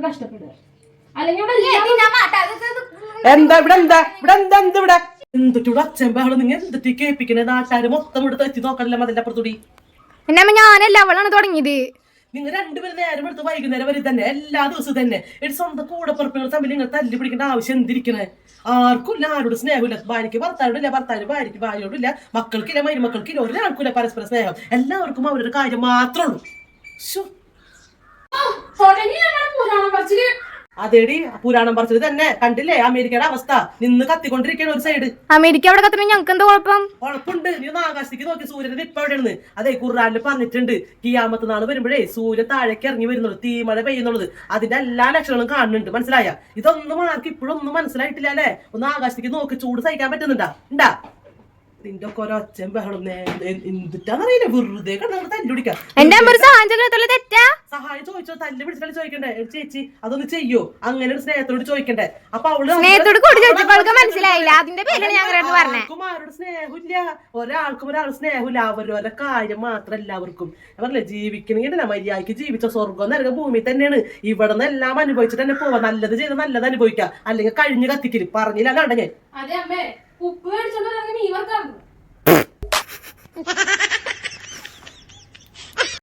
കഷ്ടപ്പെടുക. എന്താ ഇവിടെ എന്താ ഇവിടെ എന്താ എന്ത് ഇവിടെ എന്തൊരു അച്ഛൻ ബഹളം നിങ്ങൾ എന്തൊക്കെ കേൾപ്പിക്കണേ നാട്ടുകാര് മൊത്തം ഇവിടെ എത്തി നോക്കണല്ലോ അതിന്റെ അപ്പുറത്തൂടി. ഞാനല്ല അവളാണ് തുടങ്ങിയത്. നിങ്ങൾ രണ്ടുപേരും നേരം എടുത്ത് വൈകുന്നേരം വരെ തന്നെ എല്ലാ ദിവസവും തന്നെ ഒരു സ്വന്തം കൂടപ്പുറപ്പുകൾ തമ്മിൽ നിങ്ങൾ തല്ലി പിടിക്കേണ്ട ആവശ്യം എന്തിരിക്കണേ? ആർക്കും ആരോട് സ്നേഹമില്ല. ഭാര്യയ്ക്ക് ഭർത്താവിടില്ല, ഭർത്താവിന് ഭാര്യയ്ക്ക് ഭാര്യയോടില്ല, മക്കൾക്കില്ല, മരുമക്കൾക്കില്ല, ഒരാൾക്കില്ല പരസ്പര സ്നേഹം. എല്ലാവർക്കും അവരുടെ കാര്യം മാത്രമേ ഉള്ളൂ. അതേടി പുരാണം പറച്ചത് തന്നെ കണ്ടില്ലേ അമേരിക്കയുടെ അവസ്ഥ? നിന്ന് കത്തിക്കൊണ്ടിരിക്കണ ഒരു സൈഡ്. അമേരിക്ക അവിടെ കത്തണ ഞങ്ങൾക്ക് എന്താ കുഴപ്പം? കുഴപ്പമുണ്ട്. നീ ഒന്ന് ആകാശത്തേക്ക് നോക്കി സൂര്യന്റെ ഇപ്പൊ എവിടെയാണ്? അതെ ഖുർആനിൽ പറഞ്ഞിട്ടുണ്ട് കിയാമത്ത് നാൾ വരുമ്പോഴേ സൂര്യൻ താഴേക്ക് ഇറങ്ങി വരുന്നുള്ളൂ, തീമഴ പെയ്യുന്നുള്ളത്. അതിന്റെ എല്ലാ ലക്ഷണങ്ങളും കാണുന്നുണ്ട്. മനസ്സിലായ? ഇതൊന്നും ആർക്ക് ഇപ്പോഴൊന്നും മനസ്സിലായിട്ടില്ല അല്ലേ? ഒന്ന് ആകാശത്തേക്ക് നോക്കി ചൂട് സഹിക്കാൻ പറ്റുന്നുണ്ടാ? ഉണ്ടാ നിന്റെ ഒക്കെ ഒരൊച്ചയും ബഹളം എന്തിട്ടാന്നറിയില്ല. വെറുതെ കണ്ടു തല്ലുപിടിക്കാം. സഹായം ചോദിച്ചോ? തല്ല് പിടിച്ചിട്ട് ചോദിക്കണ്ടേ? ചേച്ചി അതൊന്ന് ചെയ്യോ? അങ്ങനെ സ്നേഹത്തോട് ചോദിക്കണ്ടേ? അപ്പൊ ആർക്കും ആരോട് സ്നേഹമില്ല. ഒരാൾക്കും സ്നേഹമില്ല. അവരവരുടെ കാര്യം മാത്രം എല്ലാവർക്കും. പറഞ്ഞില്ലേ ജീവിക്കണമെങ്കിൽ മര്യാദയ്ക്ക് ജീവിച്ച സ്വർഗം നരക ഭൂമി തന്നെയാണ്. ഇവിടെ നിന്ന് എല്ലാം അനുഭവിച്ചിട്ട് തന്നെ പോവാ. നല്ലത് ചെയ്ത് നല്ലത് അനുഭവിക്കാം, അല്ലെങ്കിൽ കഴിഞ്ഞ് കത്തിക്കല്. പറഞ്ഞില്ല കണ്ട ഞാൻ. ഉപ്പ്